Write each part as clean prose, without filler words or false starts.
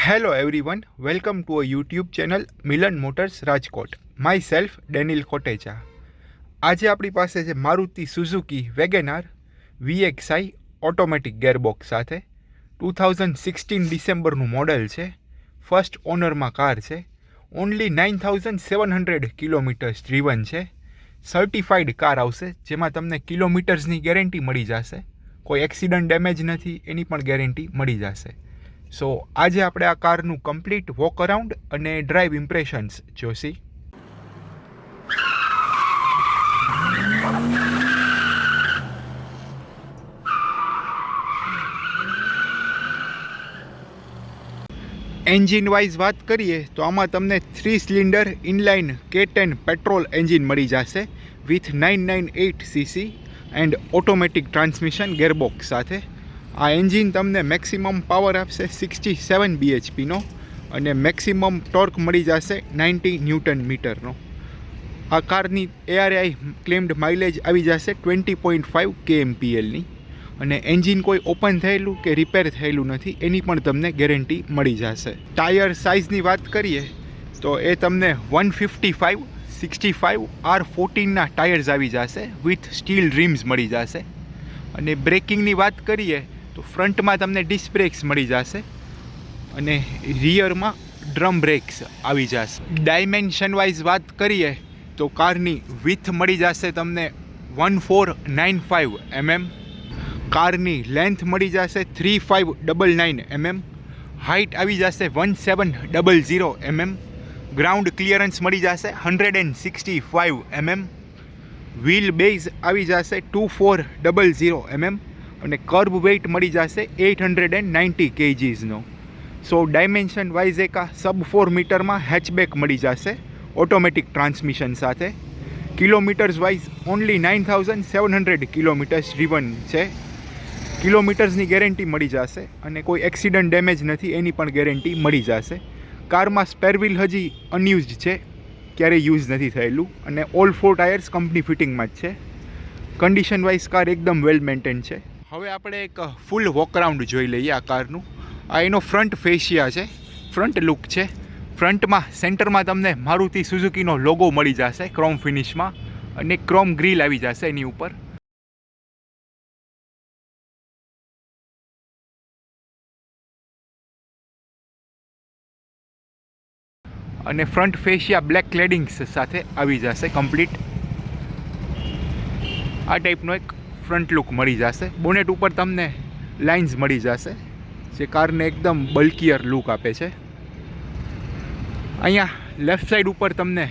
Hello everyone, welcome to a YouTube channel Milan motors Rajkot. My self Daniil Kotecha. આજે આપણી પાસે છે Maruti Suzuki WagonR VXI automatic gearbox સાથે 2016 ડિસેમ્બરનું model છે. ફર્સ્ટ ઓનરમાં કાર છે. ઓનલી 9700 કિલોમીટર્સ ડ્રીવન છે. સર્ટિફાઈડ કાર આવશે જેમાં તમને કિલોમીટર્સની ગેરંટી મળી જશે. કોઈ એક્સિડન્ટ ડેમેજ નથી એની પણ ગેરંટી મળી જશે. સો આજે આપણે આ કારનું કમ્પ્લીટ વોક અરાઉન્ડ અને ડ્રાઈવ ઇમ્પ્રેશન્સ જોશી. એન્જિન વાઇઝ વાત કરીએ તો આમાં તમને 3 cylinder inline K10 petrol engine મળી જશે with 998 cc and automatic transmission gearbox સાથે. આ એન્જિન તમને મેક્સિમમ પાવર આપશે 67 bhpનો અને મેક્સિમમ ટોર્ક મળી જશે 90 ન્યૂટન મીટરનો. આ કારની ARAI ક્લેમ્ડ માઇલેજ આવી જશે 20.5 kmplની અને એન્જિન કોઈ ઓપન થયેલું કે રિપેર થયેલું નથી એની પણ તમને ગેરંટી મળી જશે. ટાયર સાઇઝની વાત કરીએ તો એ તમને 155/65 R14ના ટાયર્સ આવી જશે વિથ સ્ટીલ રિમ્સ મળી જશે. અને બ્રેકિંગની વાત કરીએ તો ફ્રન્ટમાં તમને ડિસ્ક બ્રેક્સ મળી જશે અને રિયરમાં ડ્રમ બ્રેક્સ આવી જશે. ડાયમેન્શન વાઇઝ વાત કરીએ તો કારની વિથ મળી જશે તમને 1495 mm, કારની લેન્થ મળી જશે 3599 mm, હાઇટ આવી જશે 1700 mm, ગ્રાઉન્ડ ક્લિયરન્સ મળી જશે 165 mm, વ્હીલ બેઝ આવી જશે 2400 mm અને કર્બ વેઇટ મળી જશે 890 kgsનો. સો ડાયમેન્શન વાઇઝ એક આ સબ 4 મીટરમાં હેચબેક મળી જશે ઓટોમેટિક ટ્રાન્સમિશન સાથે. Kilometres wise only 9700 kilometres driven છે. કિલોમીટર્સની ગેરંટી મળી જશે અને કોઈ એક્સિડન્ટ ડેમેજ નથી એની પણ ગેરંટી મળી જશે. કારમાં સ્પેર વ્હીલ હજી અનયુઝડ છે, ક્યારેય યુઝ નથી થયેલું અને ઓલ 4 ટાયર્સ કંપની ફિટિંગમાં જ છે. કન્ડિશન વાઇઝ કાર એકદમ વેલ મેન્ટેન છે. હવે આપણે એક ફૂલ વોક અરાઉન્ડ જોઈ લઈએ આ કારનું. આ એનો ફ્રન્ટ ફેશિયા છે, ફ્રન્ટ લુક છે. ફ્રન્ટમાં સેન્ટરમાં તમને મારુતિ સુઝુકીનો લોગો મળી જશે ક્રોમ ફિનિશમાં અને ક્રોમ ગ્રીલ આવી જશે એની ઉપર. અને ફ્રન્ટ ફેશિયા બ્લેક ક્લેડિંગ્સ સાથે આવી જશે કમ્પ્લીટ. આ ટાઈપનો એક ફ્રન્ટ લુક મળી જશે. બોનેટ ઉપર તમને લાઇન્સ મળી જશે જે કારને એકદમ બલ્કીયર લુક આપે છે. અહીંયા લેફ્ટ સાઈડ ઉપર તમને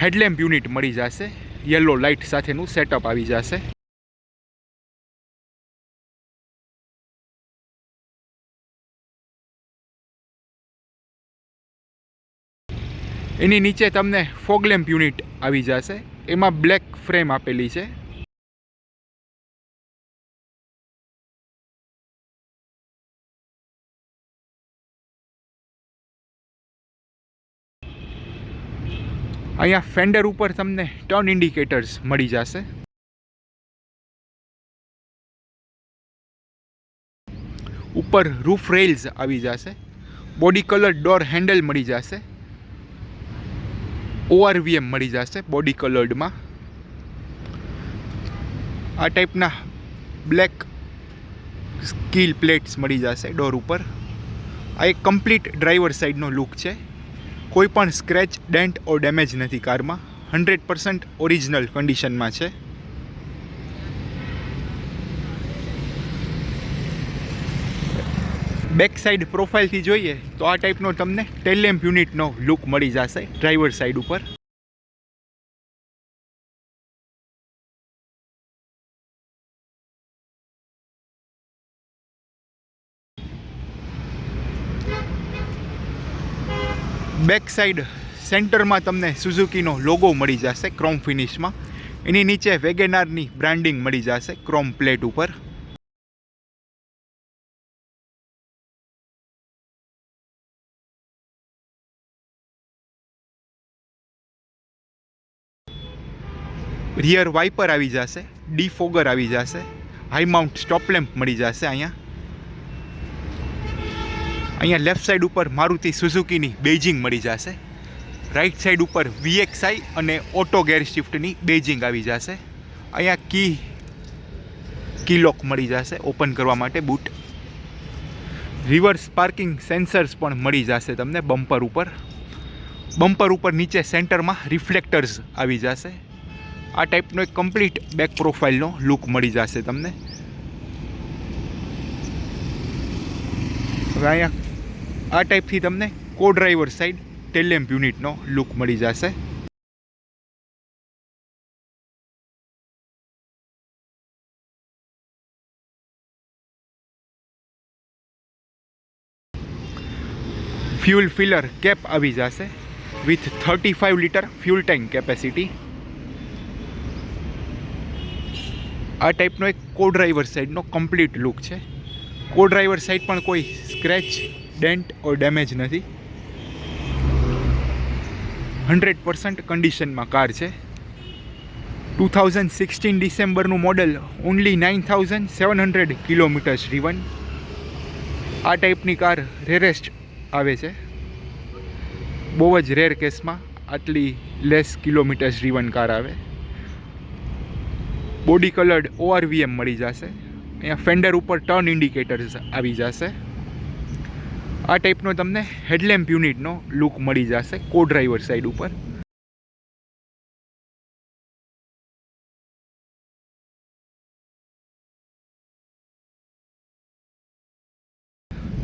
હેડલેમ્પ યુનિટ મળી જશે, યલો લાઇટ સાથેનું સેટઅપ આવી જશે. એની નીચે તમને ફોગ લેમ્પ યુનિટ આવી જશે, એમાં બ્લેક ફ્રેમ આપેલી છે. અહીંયા ફેન્ડર ઉપર તમને ટર્ન ઇન્ડિકેટર્સ મળી જશે. ઉપર રૂફ રેલ્સ આવી જશે. બોડી કલર ડોર હેન્ડલ મળી જશે. ORVM મળી જશે બોડી કલર્ડમાં. આ ટાઈપના બ્લેક સ્કીલ પ્લેટ્સ મળી જશે ડોર ઉપર. આ એક કમ્પ્લીટ ડ્રાઈવર સાઈડનો લુક છે. કોઈ પણ સ્ક્રેચ, ડેન્ટ ઓર ડેમેજ નથી કારમાં. 100% ઓરિજિનલ કન્ડિશનમાં છે. બેક સાઈડ પ્રોફાઇલથી જોઈએ તો આ ટાઈપનો તમને ટેલ લેમ્પ યુનિટનો લુક મળી જશે ડ્રાઈવર સાઈડ ઉપર. બેક સાઈડ સેન્ટરમાં તમને સુઝુકીનો લોગો મળી જશે ક્રોમ ફિનિશમાં. એની નીચે વેગેનારની બ્રાન્ડિંગ મળી જશે ક્રોમ પ્લેટ ઉપર. રિયર વાઇપર આવી જશે, ડીફોગર આવી જશે, હાઈ માઉન્ટ સ્ટોપ લેમ્પ મળી જશે અહીંયા. અહીંયા લેફ્ટ સાઈડ ઉપર મારુતિ સુઝુકીની બેઇજિંગ મળી જશે. રાઈટ સાઈડ ઉપર VXI અને ઓટો ગેર શિફ્ટની બેઇજિંગ આવી જશે. અહીંયા કી લોક મળી જશે ઓપન કરવા માટે બૂટ. રિવર્સ પાર્કિંગ સેન્સર્સ પણ મળી જશે તમને બમ્પર ઉપર. બમ્પર ઉપર નીચે સેન્ટરમાં રિફ્લેક્ટર્સ આવી જશે. આ ટાઈપનો એક કમ્પ્લીટ બેક પ્રોફાઇલનો લુક મળી જશે તમને. હવે અહીંયા આ ટાઈપથી તમને કો ડ્રાઈવર સાઈડ ટેલ લેમ્પ યુનિટનો લુક મળી જશે. ફ્યુલ ફિલર કેપ આવી જશે with 35 litre fuel tank capacity. આ ટાઈપનો એક કો ડ્રાઈવર સાઈડનો કમ્પ્લીટ લુક છે. કો ડ્રાઈવર સાઈડ પણ કોઈ સ્ક્રેચ, ડેન્ટ ઓર ડેમેજ નથી. 100% કન્ડિશનમાં કાર છે. 2016 ડિસેમ્બરનું મોડલ, ઓનલી 9700 કિલોમીટર્સ ડ્રીવન. આ ટાઈપની કાર રેરેસ્ટ આવે છે. બહુ જ રેર કેસમાં આટલી લેસ કિલોમીટર્સ ડ્રીવન કાર આવે. બોડી કલર્ડ ORVM મળી જશે. અહીંયા ફેન્ડર ઉપર ટર્ન ઇન્ડિકેટર્સ આવી જશે. આ ટાઈપનો તમને હેડલેમ્પ યુનિટનો લુક મળી જશે કો ડ્રાઈવર સાઈડ ઉપર.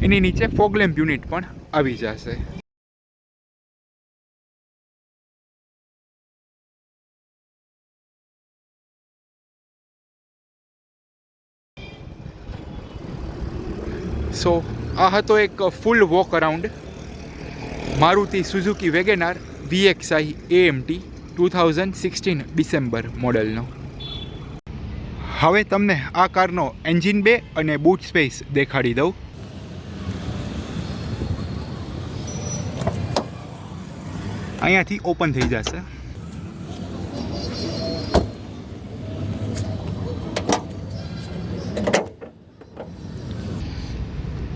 એની નીચે ફોગ લેમ્પ યુનિટ પણ આવી જશે. સો આ હતો એક full walk around Maruti Suzuki WagonR VXI AMT 2016 December મોડલનો. હવે તમને આ કારનો એન્જિન બે અને બૂટ સ્પેસ દેખાડી દઉં. અહીંયાથી ઓપન થઈ જશે.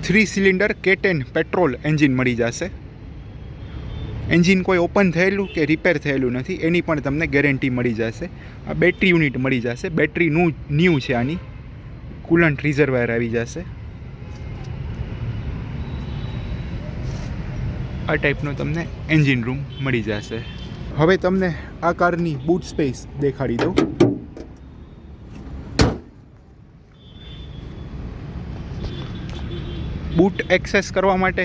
Three cylinder K10 petrol engine મળી જશે. એન્જિન કોઈ ઓપન થયેલું કે રિપેર થયેલું નથી, એની પણ તમને ગેરંટી મળી જશે. આ બેટરી યુનિટ મળી જશે. બેટરી ન્યૂ છે આની. કુલન્ટ રિઝર્વાયર આવી જશે. આ ટાઈપનો તમને એન્જિન રૂમ મળી જશે. હવે તમને આ કારની બૂટ સ્પેસ દેખાડી દઉં. બૂટ એક્સેસ કરવા માટે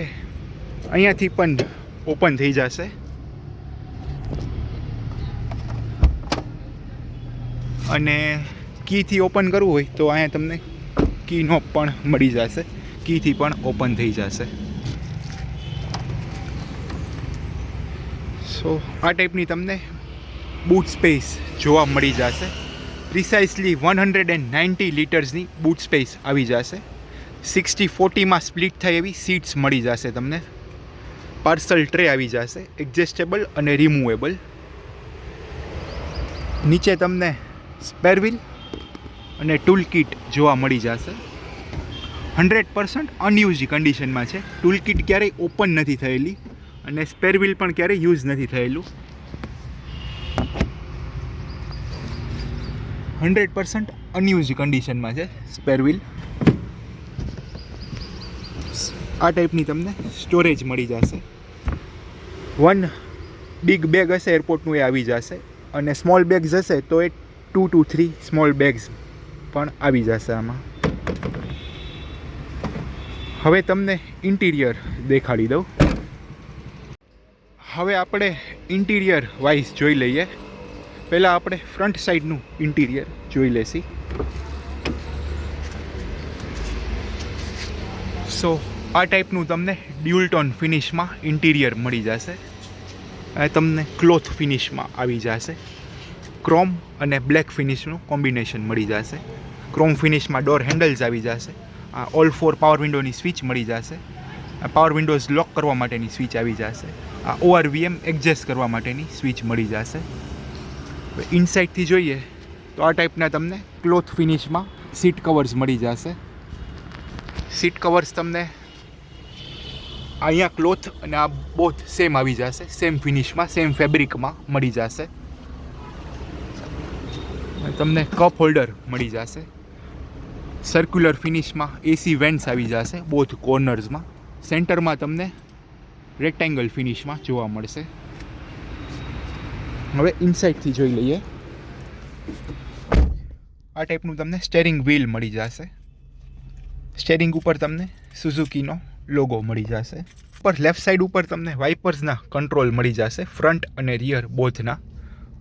અહીંયાથી પણ ઓપન થઈ જશે. અને કીથી ઓપન કરવું હોય તો અહીંયા તમને કી નોબ પણ મળી જશે. કીથી પણ ઓપન થઈ જશે. સો આ ટાઈપની તમને બૂટ સ્પેસ જોવા મળી જશે. પ્રિસાઇસલી 190 લીટર્સની બૂટ સ્પેસ આવી જશે. 60-40 સ્પ્લિટ થાય એવી સીટ્સ મળી જશે તમને. પાર્સલ ટ્રે આવી જશે, એડજસ્ટેબલ અને રિમૂવેબલ. નીચે તમને સ્પેર વ્હીલ અને ટૂલ કિટ જોવા મળી જશે. 100% અનયુઝ કન્ડિશનમાં છે. ટૂલ કિટ ક્યારેય ઓપન નથી થયેલી અને સ્પેર વ્હીલ પણ ક્યારેય યુઝ નથી થયેલું. 100% અનયુઝ કન્ડિશનમાં છે સ્પેર વ્હીલ. આ ટાઈપની તમને સ્ટોરેજ મળી જશે. 1 બિગ બેગ હશે એરપોર્ટનું, એ આવી જશે. અને સ્મોલ બેગ્સ હશે તો એ 2 to 3 સ્મોલ બેગ્સ પણ આવી જશે આમાં. હવે તમને ઇન્ટિરિયર દેખાડી દઉં. હવે આપણે ઇન્ટિરિયર વાઇઝ જોઈ લઈએ. પહેલાં આપણે ફ્રન્ટ સાઈડનું ઇન્ટિરિયર જોઈ લેશી. સો આ ટાઈપનું તમને ડ્યુઅલ ટોન ફિનિશમાં ઇન્ટિરિયર મળી જશે. તમને ક્લોથ ફિનિશમાં આવી જશે. ક્રોમ અને બ્લેક ફિનિશનું કોમ્બિનેશન મળી જશે. ક્રોમ ફિનિશમાં ડોર હેન્ડલ્સ આવી જશે. આ ઓલ 4 પાવર વિન્ડોની સ્વિચ મળી જશે. પાવર વિન્ડોઝ લોક કરવા માટેની સ્વિચ આવી જશે. આ ORVM એડજસ્ટ કરવા માટેની સ્વિચ મળી જશે. ઇનસાઇડથી જોઈએ તો આ ટાઈપના તમને ક્લોથ ફિનિશમાં સીટ કવર્સ મળી જશે. સીટ કવર્સ તમને અહીંયા ક્લોથ અને આ બોથ સેમ આવી જશે, સેમ ફિનિશમાં, સેમ ફેબ્રિકમાં મળી જશે. તમને કપ હોલ્ડર મળી જશે સર્ક્યુલર ફિનિશમાં. એસી વેન્ટ્સ આવી જશે બોથ કોર્નર્સમાં. સેન્ટરમાં તમને રેક્ટેંગલ ફિનિશમાં જોવા મળશે. હવે ઇનસાઇડથી જોઈ લઈએ. આ ટાઈપનું તમને સ્ટેરિંગ વ્હીલ મળી જશે. સ્ટેરિંગ ઉપર તમને સુઝુકીનો લોગો મળી જશે. ઉપર લેફ્ટ સાઈડ ઉપર તમને વાઇપર્સના કંટ્રોલ મળી જશે, ફ્રન્ટ અને રિયર બોથના.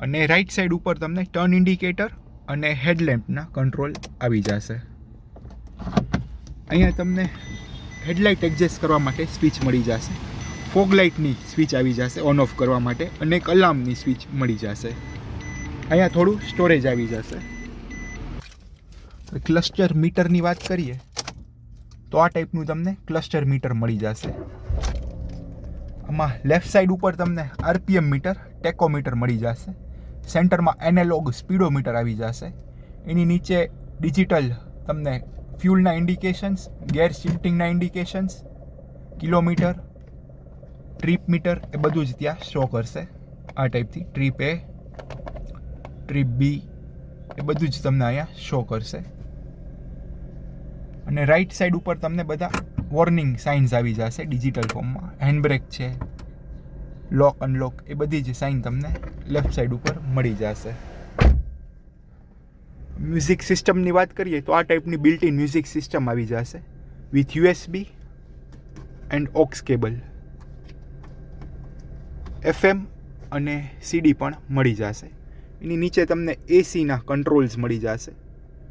અને રાઈટ સાઈડ ઉપર તમને ટર્ન ઇન્ડિકેટર અને હેડલેમ્પના કંટ્રોલ આવી જશે. અહીંયા તમને હેડલાઇટ એડજસ્ટ કરવા માટે સ્વિચ મળી જશે. ફોગ લાઇટની સ્વિચ આવી જશે ઓન ઓફ કરવા માટે, અને એક અલાર્મની સ્વિચ મળી જશે. અહીંયા થોડું સ્ટોરેજ આવી જશે. ક્લસ્ટર મીટરની વાત કરીએ તો આ ટાઈપનું તમને ક્લસ્ટર મીટર મળી જશે. આમાં લેફ્ટ સાઈડ ઉપર તમને આરપીએમ મીટર, ટેકોમીટર મળી જશે. સેન્ટરમાં એનાલોગ સ્પીડોમીટર આવી જશે. એની નીચે ડિજિટલ તમને ફ્યુલના ઇન્ડિકેશન્સ, ગેર શિફ્ટિંગના ઇન્ડિકેશન્સ, કિલોમીટર, ટ્રીપ મીટર એ બધું જ ત્યાં શો કરશે. આ ટાઈપથી ટ્રીપ એ, ટ્રીપ બી એ બધું જ તમને અહીંયા શો કરશે. અને રાઈટ સાઈડ ઉપર તમને બધા વોર્નિંગ સાઇન્સ આવી જશે ડિજિટલ ફોર્મમાં. હેન્ડબ્રેક છે, લોક અનલોક એ બધી જ સાઇન તમને લેફ્ટ સાઈડ ઉપર મળી જશે. મ્યુઝિક સિસ્ટમની વાત કરીએ તો આ ટાઈપની બિલ્ટ ઇન મ્યુઝિક સિસ્ટમ આવી જશે with USB and ox cable. FM અને CD પણ મળી જશે. એની નીચે તમને એસીના કંટ્રોલ્સ મળી જશે.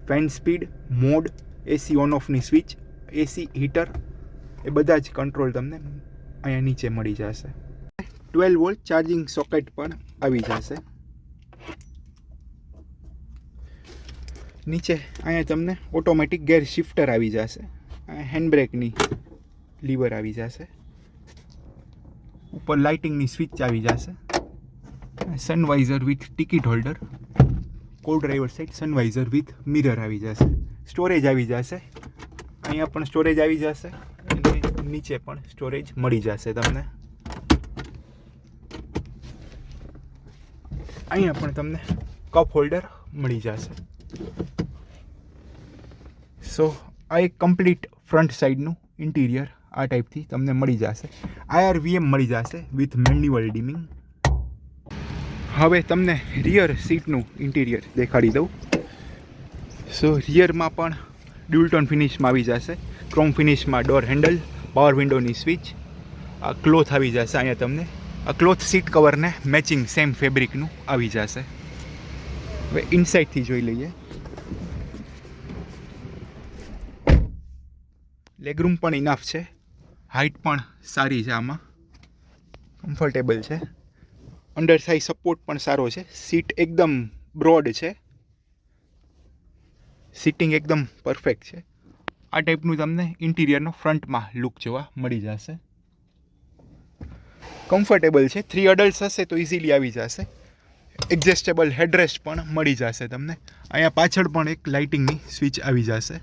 Fan speed, mode, AC on ઓફની સ્વિચ, એસી હીટર એ બધા જ કંટ્રોલ તમને અહીંયા નીચે મળી જશે. 12 વોલ્ટ ચાર્જિંગ સોકેટ પણ આવી જશે. નીચે અહીંયા તમને ઓટોમેટિક ગેર શિફ્ટર આવી જશે. હેન્ડબ્રેકની લીવર આવી જશે. ઉપર લાઇટિંગની સ્વિચ આવી જશે. સનવાઇઝર વિથ ટિકિટ હોલ્ડર. કો ડ્રાઈવર સાઈડ સનવાઇઝર વિથ મિરર આવી જશે. સ્ટોરેજ આવી જશે. અહીંયા પણ સ્ટોરેજ આવી જશે અને નીચે પણ સ્ટોરેજ મળી જશે તમને. અહીંયા પણ તમને કપ હોલ્ડર મળી જશે. સો આ એક કમ્પ્લીટ ફ્રન્ટ સાઈડનું ઇન્ટિરિયર આ ટાઈપથી તમને મળી જશે. IRVM મળી જશે વિથ મેન્યુઅલ ડીમિંગ. હવે તમને રિયર સીટનું ઇન્ટિરિયર દેખાડી દઉં. સો રિયરમાં પણ ડ્યુલટોન ફિનિશમાં આવી જશે. ક્રોમ ફિનિશમાં ડોર હેન્ડલ, પાવર વિન્ડોની સ્વિચ, આ ક્લોથ આવી જશે. અહીંયા તમને આ ક્લોથ સીટ કવરને મેચિંગ સેમ ફેબ્રિકનું આવી જશે. હવે ઇનસાઇડથી જોઈ લઈએ. લેગરૂમ પણ ઇનફ છે. હાઇટ પણ સારી છે. આમાં કમ્ફર્ટેબલ છે. અંડર સાઇઝ સપોર્ટ પણ સારો છે. સીટ એકદમ બ્રોડ છે. સિટિંગ એકદમ પરફેક્ટ છે. આ ટાઈપનું તમને ઇન્ટિરિયરનો ફ્રન્ટમાં લુક જોવા મળી જશે. કમ્ફર્ટેબલ છે. 3 અડલ્ટ્સ હશે તો ઇઝીલી આવી જશે. એડજસ્ટેબલ હેડરેસ્ટ પણ મળી જશે તમને. અહીંયા પાછળ પણ એક લાઇટિંગની સ્વિચ આવી જશે.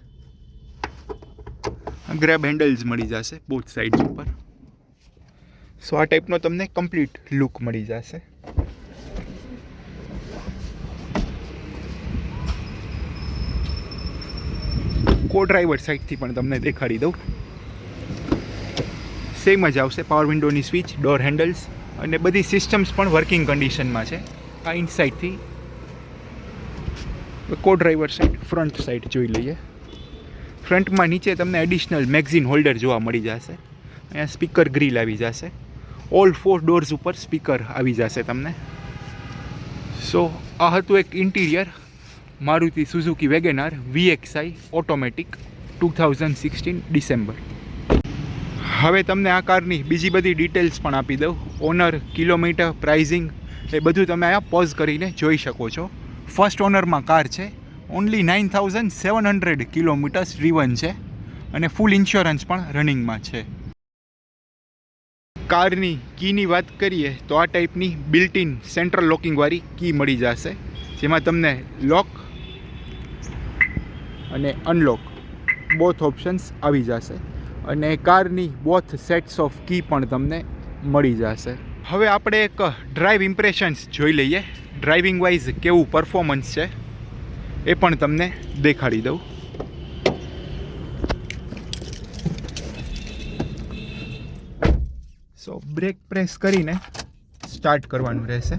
ગ્રેબ હેન્ડલ્સ મળી જશે બોથ સાઇડ્સ ઉપર. સો આ ટાઈપનો તમને કમ્પ્લીટ લુક મળી જશે. કો ડ્રાઈવર સાઈડથી પણ તમને દેખાડી દઉં. સેમ જ આવશે. પાવર વિન્ડોની સ્વિચ, ડોર હેન્ડલ્સ અને બધી સિસ્ટમ્સ પણ વર્કિંગ કન્ડિશનમાં છે. આ ઇનસાઇડથી કો ડ્રાઈવર સાઈડ ફ્રન્ટ સાઈડ જોઈ લઈએ. ફ્રન્ટમાં નીચે તમને એડિશનલ મેગઝીન હોલ્ડર જોવા મળી જશે. અહીંયા સ્પીકર ગ્રીલ આવી જશે. ઓલ 4 ડોર્સ ઉપર સ્પીકર આવી જશે તમને. સો આ હતું એક interior Maruti Suzuki WagonR VXI automatic 2016 December. હવે તમને આ કારની બીજી બધી ડિટેલ્સ પણ આપી દઉં. ઓનર, કિલોમીટર, પ્રાઇઝિંગ એ બધું તમે અહીંયા પોઝ કરીને જોઈ શકો છો. ફર્સ્ટ ઓનરમાં કાર છે. ઓનલી 9700 કિલોમીટર્સ ડ્રીવન છે અને ફૂલ ઇન્સ્યોરન્સ પણ રનિંગમાં છે. કારની કીની વાત કરીએ તો આ ટાઈપની બિલ્ટ ઇન સેન્ટ્રલ લોકિંગવાળી કી મળી જશે, જેમાં તમને લોક અને અનલોક બોથ ઓપ્શન્સ આવી જશે. અને કારની બોથ સેટ્સ ઓફ કી પણ તમને મળી જશે. હવે આપણે એક ડ્રાઈવ ઇમ્પ્રેશન્સ જોઈ લઈએ, ડ્રાઇવિંગ વાઇઝ કેવું પરફોર્મન્સ છે એ પણ તમને દેખાડી દઉં. સો બ્રેક પ્રેસ કરીને સ્ટાર્ટ કરવાનું રહેશે.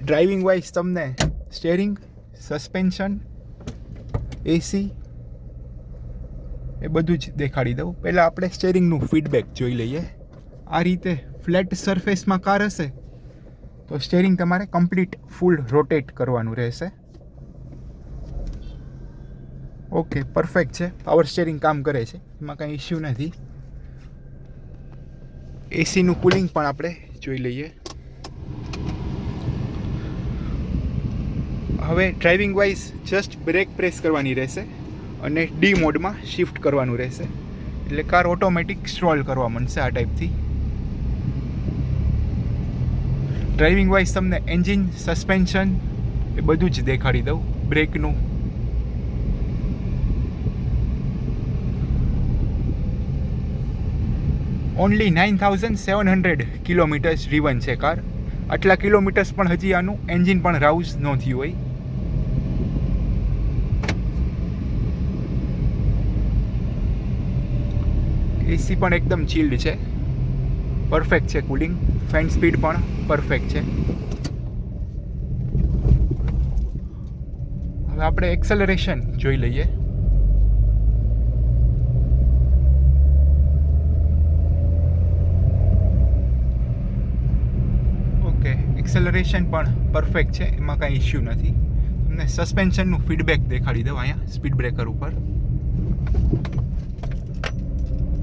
ડ્રાઇવિંગ વાઇઝ તમને સ્ટેરિંગ, સસ્પેન્શન, એસી એ બધું જ દેખાડી દઉં. પહેલાં આપણે સ્ટેરિંગનું ફીડબેક જોઈ લઈએ. આ રીતે ફ્લેટ સરફેસમાં કાર હશે તો સ્ટેરિંગ તમારે કમ્પ્લીટ ફૂલ રોટેટ કરવાનું રહેશે. ઓકે, પરફેક્ટ છે. પાવર સ્ટેરિંગ કામ કરે છે, એમાં કંઈ ઇશ્યુ નથી. એસીનું કુલિંગ પણ આપણે જોઈ લઈએ. હવે driving wise just brake press કરવાની રહેશે અને ડી મોડમાં શિફ્ટ કરવાનું રહેશે, એટલે કાર ઓટોમેટિક સ્ટ્રોલ કરવા માંડશે આ ટાઈપથી. ડ્રાઇવિંગ વાઇઝ તમને એન્જિન, સસ્પેન્શન એ બધું જ દેખાડી દઉં. બ્રેકનું ઓનલી 9700 કિલોમીટર્સ ડ્રીવન છે કાર. આટલા કિલોમીટર્સ પણ હજી આનું એન્જિન પણ રાઉઝ ન થયું હોય. એસી પણ એકદમ ચિલ્ડ છે, પરફેક્ટ છે કુલિંગ. ફેન સ્પીડ પણ પરફેક્ટ છે. હવે આપણે એક્સેલરેશન જોઈ લઈએ. ઓકે, એક્સેલરેશન પણ પરફેક્ટ છે, એમાં કાંઈ ઇશ્યુ નથી. તમને સસ્પેન્શનનું ફીડબેક દેખાડી દઉં અહીંયા સ્પીડ બ્રેકર ઉપર.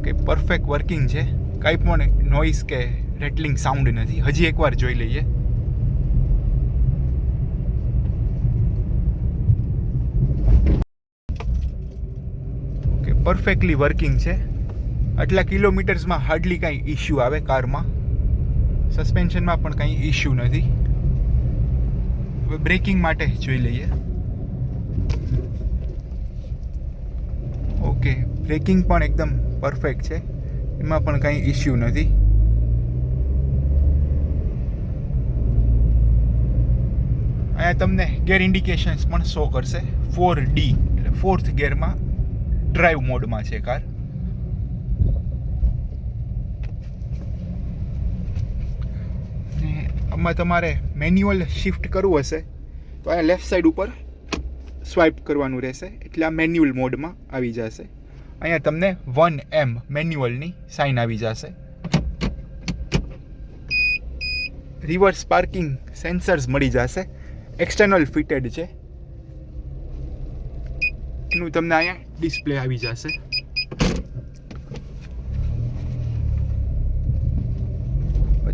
કે પરફેક્ટ વર્કિંગ છે, કાંઈ પણ નોઇઝ કે રેટલિંગ સાઉન્ડ નથી. હજી એકવાર જોઈ લઈએ. ઓકે, પરફેક્ટલી વર્કિંગ છે. આટલા કિલોમીટર્સમાં હાર્ડલી કાંઈ ઇશ્યુ આવે કારમાં. સસ્પેન્શનમાં પણ કંઈ ઇશ્યુ નથી. હવે બ્રેકિંગ માટે જોઈ લઈએ. ઓકે, બ્રેકિંગ પણ એકદમ પરફેક્ટ છે, એમાં પણ કંઈ ઇશ્યુ નથી. અહીંયા તમને ગેર ઇન્ડિકેશન્સ પણ શો કરશે. 4D એટલે 4th ગેરમાં ડ્રાઈવ મોડમાં છે કાર. ને આમાં તમારે મેન્યુઅલ શિફ્ટ કરવું હશે તો અહીંયા લેફ્ટ સાઈડ ઉપર સ્વાઇપ કરવાનું રહેશે, એટલે આ મેન્યુઅલ મોડમાં આવી જશે. અહીંયા તમને 1M મેન્યુઅલની સાઇન આવી જશે. રિવર્સ પાર્કિંગ સેન્સર્સ મળી જશે, એક્સટર્નલ ફિટેડ છે. એનું તમને અહીંયા ડિસ્પ્લે આવી જશે.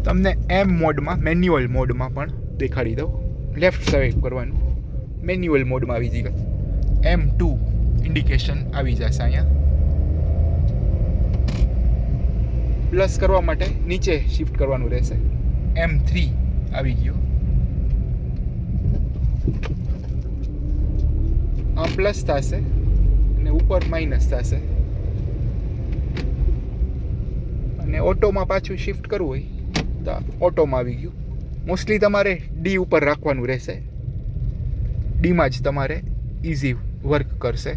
તમને M મોડમાં, મેન્યુઅલ મોડમાં પણ દેખાડી દઉં. લેફ્ટ સ્વાઇપ કરવાનું, મેન્યુઅલ મોડમાં આવી જશે. M2 ઇન્ડિકેશન આવી જશે અહીંયા. પ્લસ કરવા માટે નીચે શિફ્ટ કરવાનું રહેશે. M3 આવી ગયું. આ પ્લસ થશે અને ઉપર માઇનસ થશે. અને ઓટોમાં પાછું શિફ્ટ કરવું હોય તો ઓટોમાં આવી ગયું. મોસ્ટલી તમારે ડી ઉપર રાખવાનું રહેશે. ડીમાં જ તમારે ઇઝી વર્ક કરશે,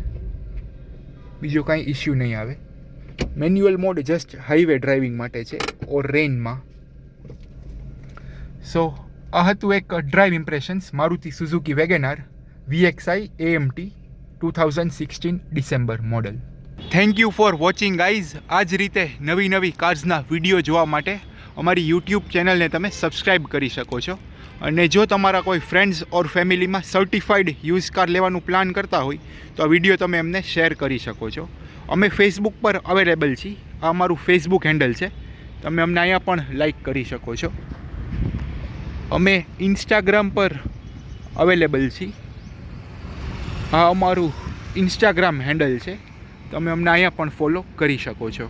બીજો કાંઈ ઇશ્યુ નહીં આવે. Manual mode just highway driving માટે છે ઓર રેનમાં. સો આ હતું એક drive impressions Maruti Suzuki WagonR VXI AMT 2016 December model. Thank you for watching guys. આ જ રીતે નવી નવી કાર્સના વિડીયો જોવા માટે અમારી યુટ્યુબ ચેનલને તમે સબસ્ક્રાઈબ કરી શકો છો. અને જો તમારા કોઈ ફ્રેન્ડ્સ ઓર ફેમિલીમાં સર્ટિફાઈડ યુઝ કાર લેવાનું પ્લાન કરતા હોય તો આ વિડીયો તમે એમને શેર કરી શકો છો. અમે ફેસબુક પર અવેલેબલ છીએ. આ અમારું ફેસબુક હેન્ડલ છે, તમે અમને અહીંયા પણ લાઈક કરી શકો છો. અમે ઇન્સ્ટાગ્રામ પર અવેલેબલ છીએ. આ અમારું ઇન્સ્ટાગ્રામ હેન્ડલ છે, તમે અમને અહીંયા પણ ફોલો કરી શકો છો.